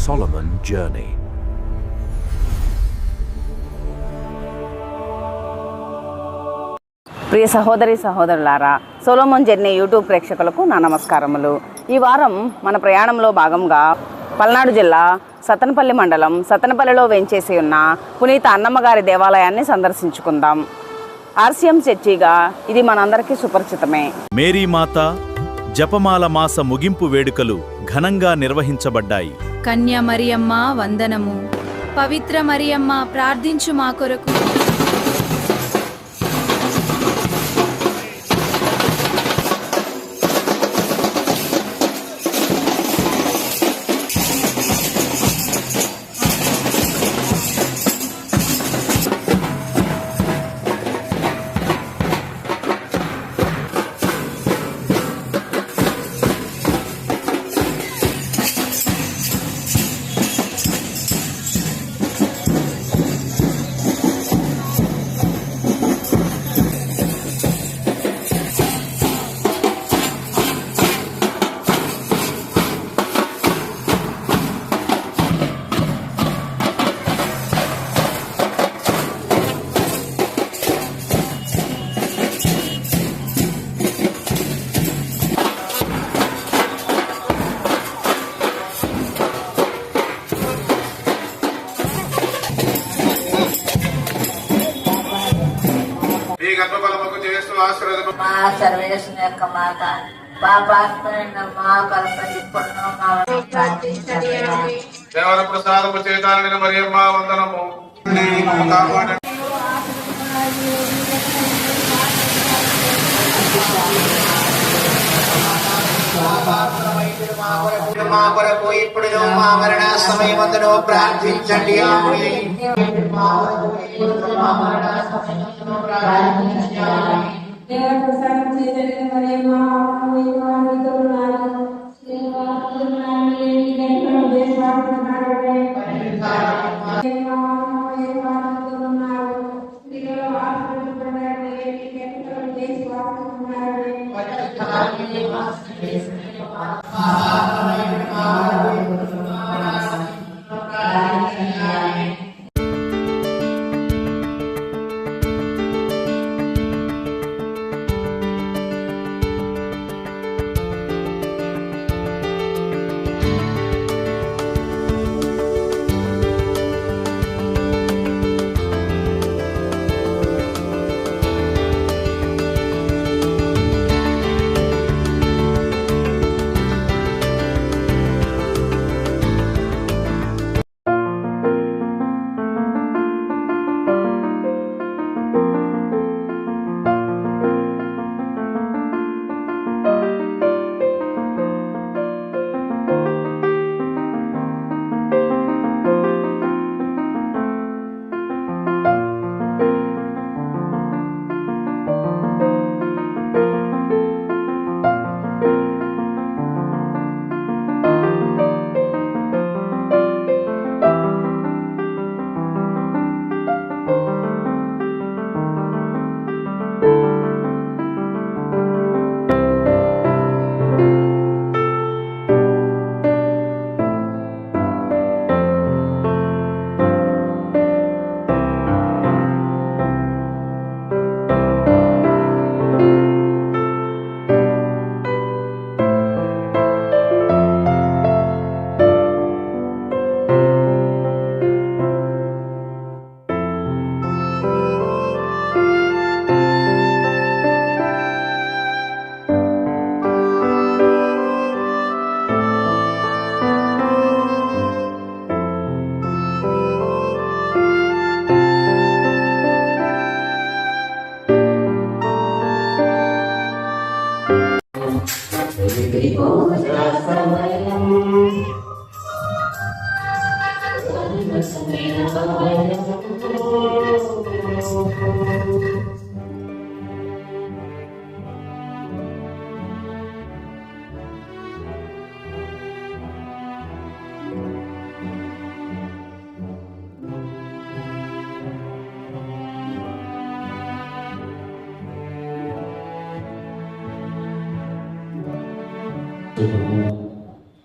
Solomon journey. ప్రియ సహోదరులారా, సొలొమన్ journey YouTube ప్రేక్షకులకు నా నమస్కారములు. ఈ వారం మన ప్రయాణంలో భాగంగా పల్నాడు జిల్లా సత్తెనపల్లి మండలం సత్తెనపల్లిలో వేంచేసి ఉన్న పునీత అన్నమ్మగారి దేవాలయాన్ని సందర్శించుకుందాం. ఆర్సీఎం చర్చిగా ఇది మనందరికీ సుపరిచితమే. మేరీ మాత జపమాల మాస ముగింపు వేడుకలు ఘనంగా నిర్వహించబడ్డాయి. కన్య మరియమ్మ వందనము. పవిత్ర మరియమ్మ ప్రార్థించు మా కొరకు. మా సర్వేశ్వరుని యొక్క మాత పాపాత్మైన మా దేవర ప్రసాదము చేయడానికి మరియమ్మ వందనము. మా కొరకు ఇప్పుడు మా మరణ సమయమందును ప్రార్థించండి.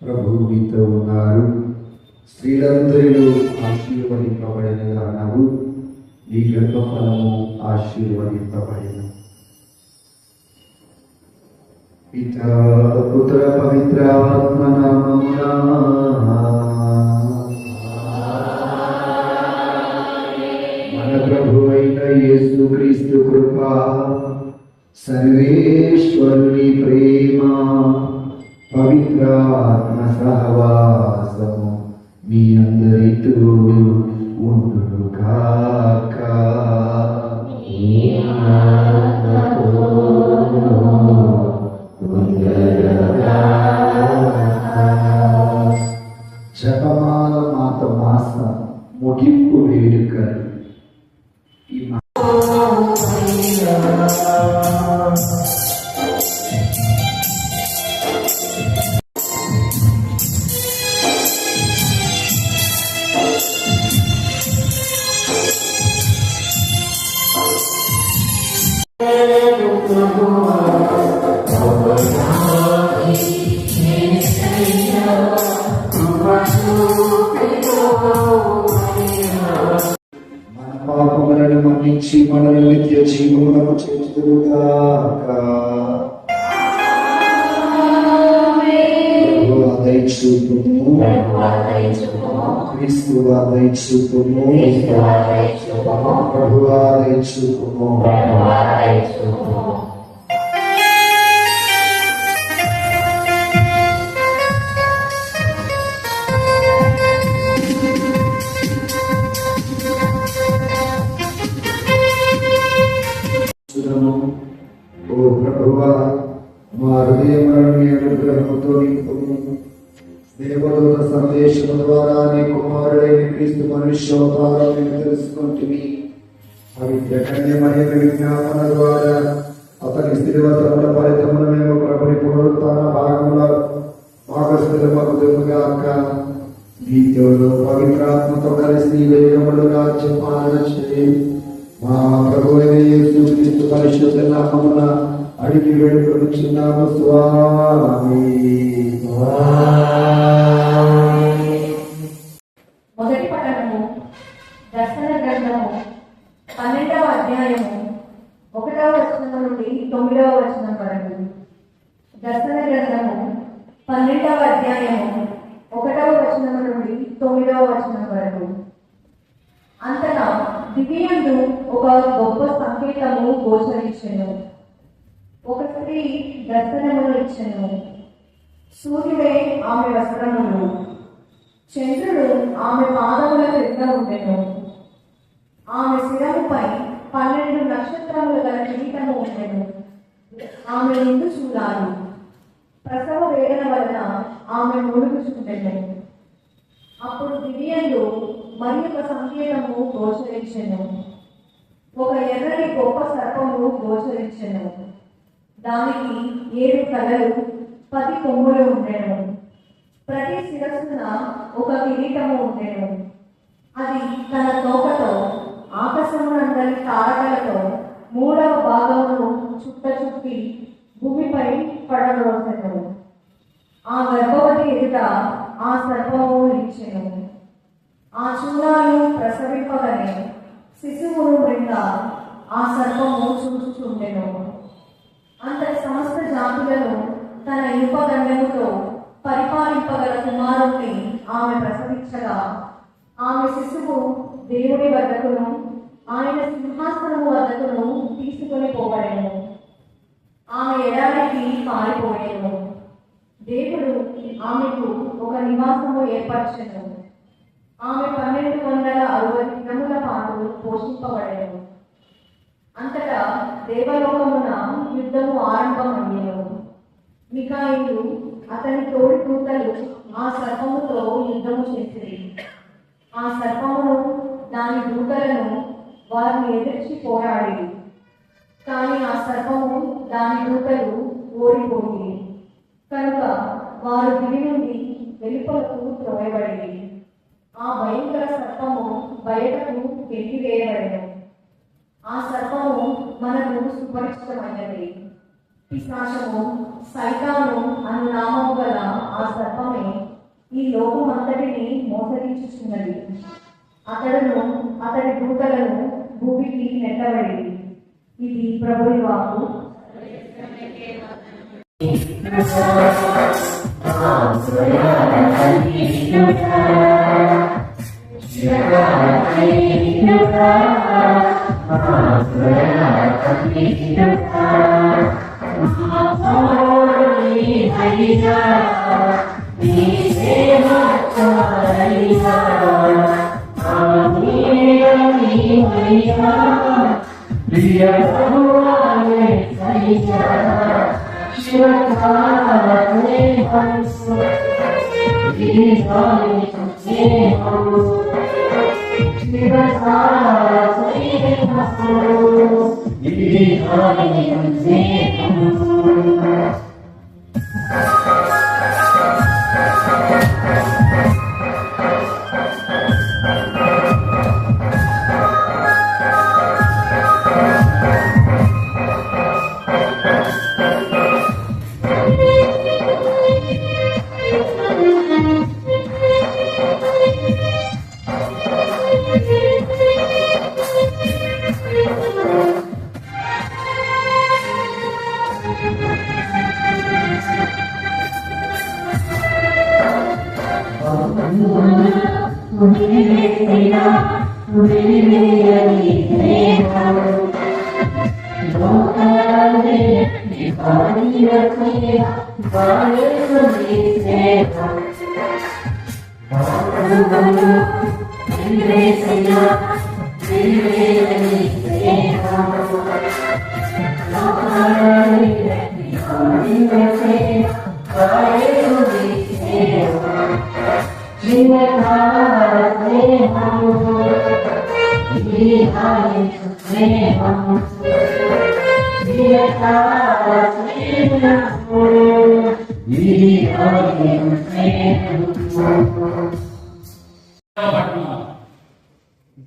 ప్రభు మీతో ఉన్నారు. స్త్రీలందరిలో ఆశీర్వదింపబడిన అన్నావు, ఈ గర్భఫలము ఆశీర్వదింపబడిన. పితా పుత్ర పవిత్ర ఆత్మ నామమునా మన ప్రభువైన యేసుక్రీస్తు కృప, సర్వేశ్వరుని ప్రేమ, పవిత్రాత్మ సహవాసము మీ అందరితో ఉండును కాక. జపమాల మాత మాస ముగింపు వేడుకలు. ఈ మన పాపములను మన్నించి మనల్ని నిత్య జీవమునకు చేర్చుదుగాక. ప్రభువా దయచూపుము, క్రీస్తువా దయచూపుము, ప్రభువా దయచూపుము. ఓ ప్రభువా, మా హృదయములను నీ అనుగ్రహముతో నింపుము. దేవదూత సందేశము ద్వారా నీ కుమారుడైన క్రీస్తు మనుష్యోద్ధారం మేము తెలుసుకుంటుని, పవిత్ర కన్యమయ విజ్ఞాపన ద్వారా అతని స్థిరవతముల ఫలితమును మేము ప్రభుని పునరుత్థాన భాగముల భాగస్థులమగుదుముగాక. నీతోను పవిత్రాత్మతో కలిసి వేగములు రాజ్యం పాలన చేయి. మా ప్రభువైన యేసుక్రీస్తు పరిశుద్ధ నామమున అడిగి వేడుకొనుచున్నాము స్వామి. మొదటి పఠనము దర్శన గ్రంథము 12వ అధ్యాయము 1వ వచనం నుండి 9వ వచనం వరకు. దర్శన గ్రంథము 12వ అధ్యాయము 1వ వచనం నుండి 9వ వచనం వరకు. అంతటా దివ్యందు ఒక గొప్ప సంకేతము గోచరించెను. ఒక స్త్రీ దర్శనమును ఇచ్చెను. సూర్యుడే ఆమె వస్త్రములు, చంద్రుడు ఆమె పాదముల క్రింద ఉండెను. ఆమె శిరముపై 12 నక్షత్రములు గల కిరీటము ఉండెను. ఆమె నిండు చూడాలి. ప్రసవ వేదన వలన ఆమె మూలుగుచుండెను. అప్పుడు దివ్యంలో మరి ఒక సంకేతము గోచరించెను. ఒక ఎర్రని గొప్ప సర్పము గోచరించెను. దానికి 7 తలలు 10 కొమ్ములు ఉండెను. ప్రతి శిరస్సున ఒక కిరీటము ఉండెను. అది తన తోకతో ఆకాశమునందరి తారకలతో 3వ భాగమును చుట్టి భూమిపై పడద్రోసెను. ఆ గర్భవతి ఎదుట ఆ సర్పము నిలిచెను. ఆ చూడాలు ప్రసవింపగనే శిశువును క్రింద ఆ సర్పము చూచుచుండెను. అంతటి సమస్త జాతులను తన ఇనుప దండముతో పరిపాలింపగల కుమారుణ్ణి ఆమె ప్రసవించగా, ఆమె శిశువు దేవుడి వద్దకును ఆయన సింహాసనము వద్దకును తీసుకొని పోబడెను. ఆమె ఎడారికి పారిపోయేను. దేవుడు ఆమెకు ఒక నివాసము ఏర్పరచెను. ఆమె 1260 దినముల పాటు పోషింపబడెను. అంతటా దేవలోకమున యుద్ధము ఆరంభమయ్యేను. మిఖాయిలు అతని తోడి దూతలు ఆ సర్పముతో యుద్ధము చేసిరి. ఆ సర్పమును దాని దూతలను వారిని ఎదిరించి పోరాడి, కానీ ఆ సర్పము దాని దూతలు ఓడిపోయి కనుక వారు దివి నుండి వెలుపలకు త్రోయబడి ఆ భయంకర సర్పము బయటకు వెలివేయబడెను. ఆ సర్పము మనకు సుపరిచితమైనది. పిశాచము, సైతాను అను నామము గల ఆ సర్పమే ఈ లోకం అంతటిని మోసగించుచున్నది. అతడును అతడి దూతలను భూమికి నెట్టబడి. ఇది ప్రభుని వాక్కు.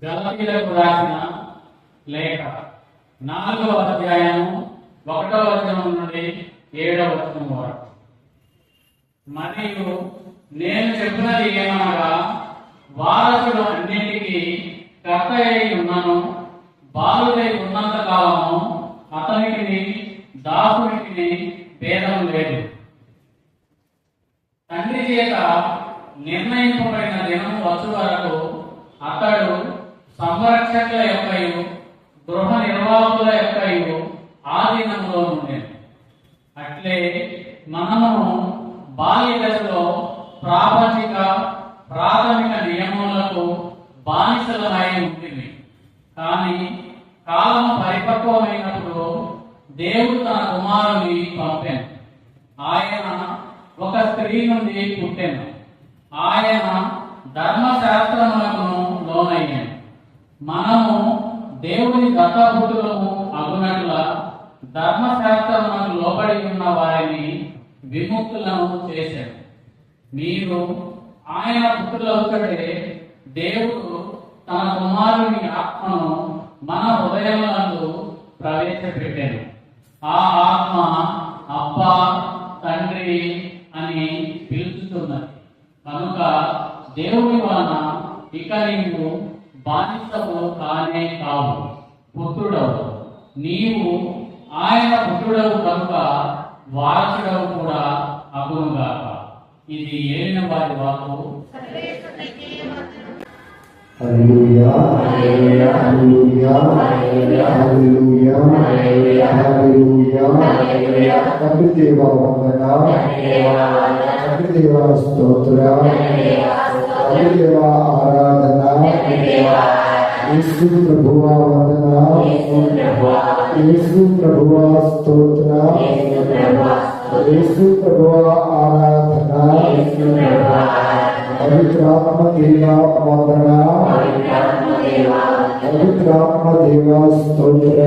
గలతీయులకు రాసిన లేఖ 4వ అధ్యాయం 1వ వచనం నుండి 7వ వచనం వరకు. మరియు నేను చెప్పినది ఏమనగా, వారసుడు అన్నింటికీ కర్త అయి ఉన్నను, బాలుడై ఉన్నంత కాలము అతనికి దాసునికి భేదం లేదు. తండ్రి చేత నిర్ణయింపబడిన దినం వచ్చు వరకు అతడు సంరక్షకుల యొక్కయు గృహ నిర్వాహకుల యొక్కయు ఆధీనంలో ఉండేది. అట్లే మనము బాల్య దశలో ప్రాథమిక నియమాలకు బానిసలమై ఉంటుంది. కానీ కాలం పరిపక్వమైనప్పుడు దేవుడు తన కుమారుని పంపాను. ఆయన ఒక స్త్రీ నుండి పుట్టాను. ఆయన ధర్మశాస్త్రములకు లోనయ్యాను. మనము దేవుని దత్తపుత్రులము అగునట్ల ధర్మశాస్త్రములకు లోబడి ఉన్న వారిని విముక్తులను చేశాడు. మీరు ఆయన పుత్రులవుతాడే దేవుడు తన కుమారుని ఆత్మను మన హృదయములందు ప్రవేశపెట్టాడు. ఆ ఆత్మ అబ్బా తండ్రి అని పిలుచుతున్నది. కనుక దేవుని వలన ఇక నీవు బానిసవు కానే కావు, పుత్రుడవు. నీవు ఆయన పుత్రుడవు కనుక వారసుడవు కూడా అగునుగాక. ఇది ఏలిన వారి వాకు. హల్లెలూయా, హల్లెలూయా, హల్లెలూయా, హల్లెలూయా, హల్లెలూయా. తండ్రి దేవా వందనాలు, తండ్రి దేవా స్తోత్రం, తండ్రి దేవా ఆరాధన, యేసు ప్రభువా వందనాలు, యేసు ప్రభువా స్తోత్రం, యేసు ప్రభువా ఆరాధన, పవిత్రాత్మ దేవా వందన, పవిత్రాత్మ దేవా స్తోత్ర,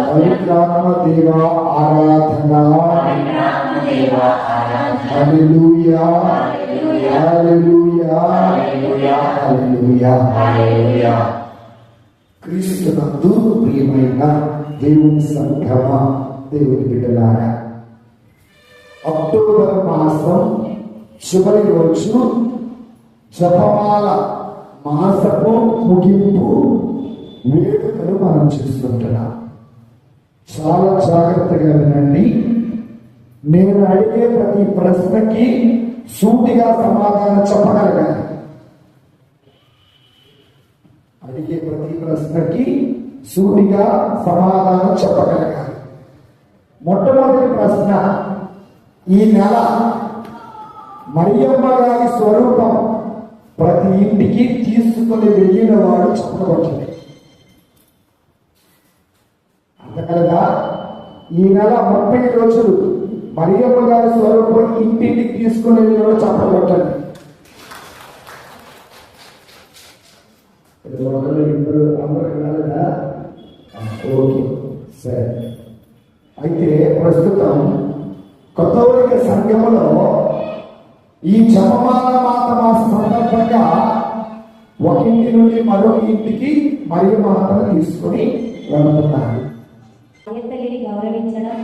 పవిత్రాత్మ దేవా ఆరాధన. హల్లెలూయా, హల్లెలూయా, హల్లెలూయా. క్రీస్తునందు ప్రియమైన దేవుని సంఘమా, దేవుని బిడ్డలారా, అక్టోబర్ మాసం చివరి రోజు జపమాల మాసపు ముగింపు వేడుకలు మనం చేస్తుంటున్నాం. చాలా జాగ్రత్తగా వినండి. నేను అడిగే ప్రతి ప్రశ్నకి సూటిగా సమాధానం చెప్పగలగాలి. అడిగే ప్రతి ప్రశ్నకి సూటిగా సమాధానం చెప్పగలగాలి. మొట్టమొదటి ప్రశ్న, ఈ నెల మరియమ్మ గారి స్వరూపం ప్రతి ఇంటికి తీసుకుని వెళ్ళిన వాడు చెప్పబడుతుంది. అందుకనగా ఈ నెల 30 రోజులు మరియమ్మ గారి స్వరూపం ఇంటికి తీసుకుని వెళ్ళిన వాడు చెప్పబడుతుంది. ఇద్దరు అందరూ వెళ్ళాలిదా? ఓకే, సరే. అయితే ప్రస్తుతం కొత్తవరిక సంఘములో ఈ జపమాల మాత సందర్భంగా ఒక ఇంటి నుండి మరొక ఇంటికి మరియు మాతను తీసుకుని వెళ్తున్నారు. తల్లిని గౌరవించడం,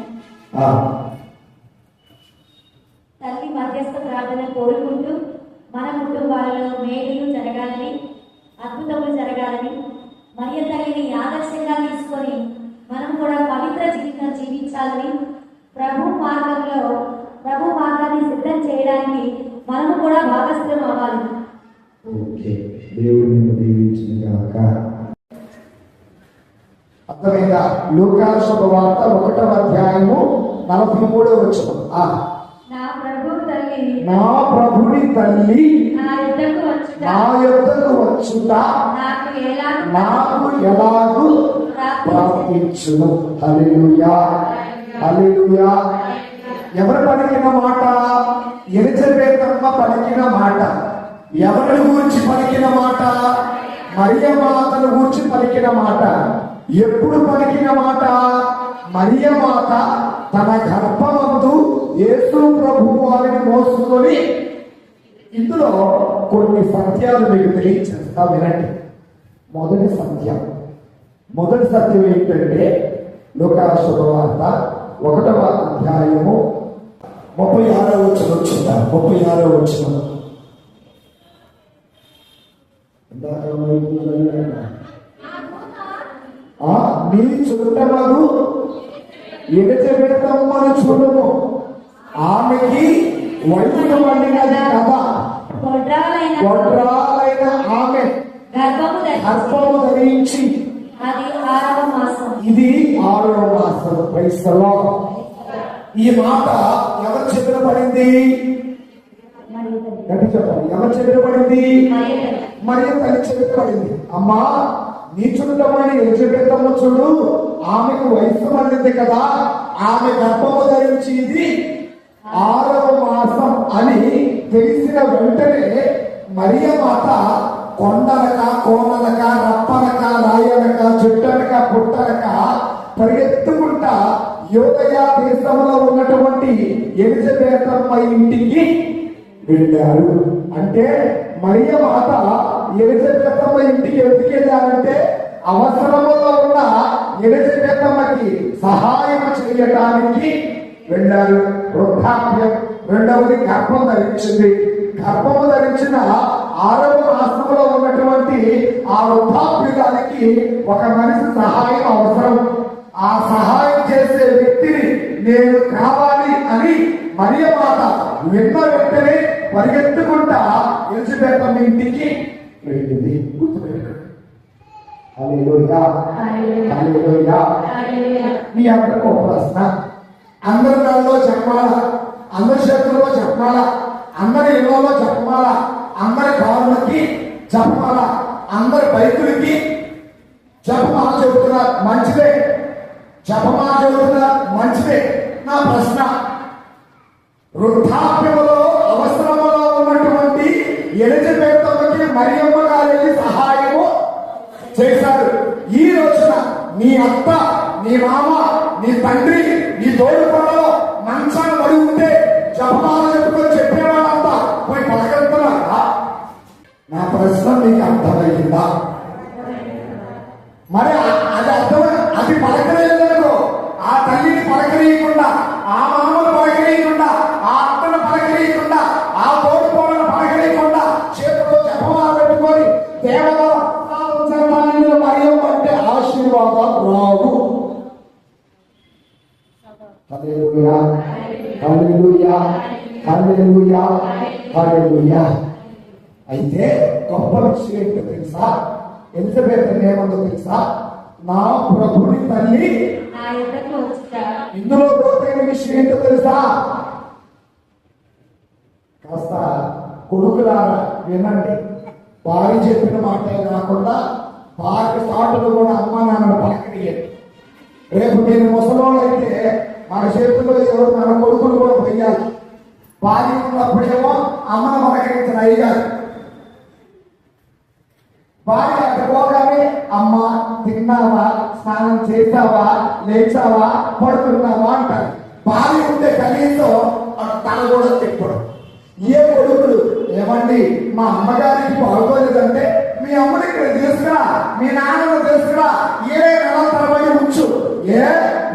తల్లి మధ్యస్థ ప్రార్థన కోరుకుంటూ మన కుటుంబాలలో మేలులు జరగాలని, అద్భుతములు జరగాలని, మరియ తల్లిని ఆదర్శంగా తీసుకొని మనం కూడా పవిత్ర జీవితం జీవించాలని, ప్రభు మార్గాన్ని సిద్ధం చేయడానికి మనము కూడా భాగస్థం అవ్వాలి. ఓకే, దేవుడిని దీవించిన గాక. అర్థమైందా? లూకా శుభవార్త 1వ అధ్యాయము 43వ వచనం. నా ప్రభుని తల్లి నా యొద్దకు వచ్చుట నాకు ఎలాగూ ప్రార్థించును. హల్లెలూయా, హల్లెలూయా. ఎవరు పలికిన మాట? ఎలిజబెతమ్మ పలికిన మాట. ఎవరిని గూర్చి పలికిన మాట? మరియమాతను గూర్చి పలికిన మాట. ఎప్పుడు పలికిన మాట? మరియమాత తన గర్భమందు యేసు ప్రభు వారిని మోసుకొని. ఇందులో కొన్ని సత్యాలు మీకు తెలియచేస్తా, వినండి. మొదటి సత్యం ఏంటంటే లూకా శుభవార్త 1వ అధ్యాయము 36వ వచనం చూద్దాం. 36వ వచనం. నీ చుట్టమగు ఎలిజబెతమ్మను చూడము, ఆమెకి వయసు పండినది కదా, గొడ్రాలైన ఆమె గర్భము ధరించి ఇది 6వ మాసం. Praise the Lord. ఈ మాట ఎవరు చేతిన పడింది? చెప్పండి, ఎవరు చేతిన పడింది? మరియ తల్లి చేతిన పడింది. అమ్మా, నీ చుట్టమని ఎలిజబెతమ్మ చూడు, ఆమెకు వయసు పడింది కదా, ఆమె గర్భము ధరించి ఇది 6వ మాసం అని తెలిసిన వెంటనే మరియమాత కొండలక, కోనలక, రప్పలక, రాయలక, చుట్టలక, పుట్టలక పరిగెత్తుకుంటా యోదయ దేశంలో ఉన్నటువంటి ఎలిజబెతమ్మ ఇంటికి వెళ్ళారు. అంటే మరియమాత ఎలిజబెతమ్మ ఇంటికి ఎందుకు వెళ్ళారంటే అవసరములో ఉన్న ఎలిజబెతమ్మకి సహాయం చేయటానికి వెళ్ళారు. వృద్ధాప్యం. రెండవది గర్భం ధరించింది. గర్భము ధరించిన 6వ మాసంలో ఉన్నటువంటి ఆ వృద్ధాప్యురానికి ఒక మనిషి సహాయం అవసరం. ఆ సహాయం చేసే వ్యక్తిని నేను కావాలి అని మరియమాత విన్న వెంటనే పరిగెత్తుకుంటా ఎలిజబెతమ్మ ఇంటికి వెళ్ళింది. హల్లెలూయా, హల్లెలూయా. మీ అందరికీ ఒక ప్రశ్న. అందరి కళ్ళలో చెప్పాలా? అందరి చేతుల్లో చెప్పాలా? అందరి ఇళ్లలో చెప్పాలా? అందరి కారులకి చెప్పాలా? అందరి బైకులకి జపమాల చెబుతున్నారు, మంచిదే. జపమాల చెబుతున్నారు, మంచిదే. నా ప్రశ్న, వృద్ధాప్యములో అవసరములో ఉన్నటువంటి ఎలిజబెతమ్మకి మరియమ్మ గారికి సహాయము చేశారు. ఈ రోజున నీ అత్త, నీ మామ, నీ తండ్రి, నీ తోడుకోడలో మంచాన్ని పడి ఉంటే జపమాల చెప్పుకొని చెప్పేవాళ్ళంతా పోయి పలకెళ్తున్నారా? నా ప్రశ్న మీకు అర్థమైందా? మరి అది అది పలకలేదనుకో, ఆ తల్లిని పలకనీయకుండా, ఆ మామను పలకనీయకుండా, ఆ అత్తను పలకనీయకుండా, ఆ హల్లెలూయా, హల్లెలూయా, హల్లెలూయా, హల్లెలూయా. అయితే గొప్ప విషయం ఏంటో తెలుసా? ఎలిజబెత్ ఏమందో తెలుసా? నా ప్రభుని తల్లి నా యుద్ధకు వచ్చుట. ఇందులో లోతైన విషయం ఏంటో తెలుసా? కాస్త కొడుకులారా వినండి. భార్య చెప్పిన మాటే కాకుండా భార్య సాటులు కూడా అమ్మ నాన్నను పలకడియండి. రేపు నేను ముసలోళ్ళు అయితే మన చేతుల్లో ఎవరు మన కొడుకులు కూడా పోయాలి. భార్య ఉన్నప్పుడేమో అమ్మను పలకరించిన అయ్యారు. భార్య అక్కడ పోగానే అమ్మ తిన్నావా, స్నానం చేసావా, లేచావా, పడుతున్నావా అంటారు. భార్య ఉంటే కనీసం తల కూడా తిప్పడు. ఏ కొడుకులు ఏమండి మా అమ్మగారికి బాగోలేదంటే మీ అమ్మని ఇక్కడ తీసుకురా, మీ నాన్నను తీసుకురా, ఏ నెల తరబడి ఉంచు. ఏ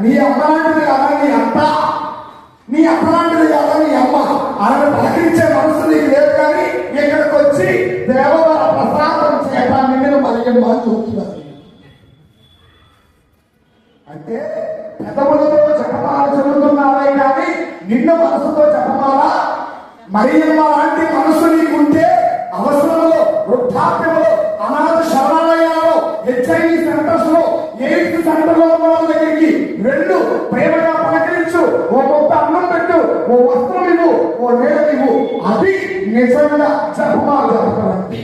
నీ అమ్మ లాంటిది కదా నీ అత్త, నీ అత్త లాంటిది కదా నీ అమ్మ ఆమెను పలకరించే మనసు నీకు లేదు. కానీ ఇక్కడికి వచ్చి దేవవర ప్రసాదం చేత నిన్ను మరియమ్మ చూస్తున్నది. అంటే పెదవులతో జపమాల చదువుతున్నావే కానీ నిన్ను మనసుతో జపమాలా? మరియమ్మ లాంటి మనసు నీకుంటే అవసరంలో, వృద్ధాప్యంలో, అనాథ శరణాలయాల్లో, హెచ్ఐవి సెంటర్స్ లో, ఎయిడ్స్ సెంటర్ లో ఉన్న వాళ్ళ దగ్గరికి రెండు ప్రేమగా పలకరించు. ఓ గొప్ప అన్నం పెట్టు, ఓ వస్త్రం ఇవ్వు, ఓ నేల ఇవ్వు. అది నిజంగా జపమాల జరపడండి.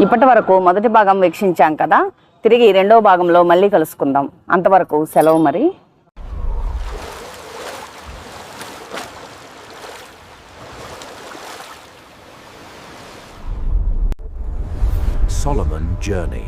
ఇప్పటి వరకు మొదటి భాగం వీక్షించాం కదా. తిరిగి రెండో భాగంలో మళ్ళీ కలుసుకుందాం. అంతవరకు సెలవు మరి. Solomon Journey.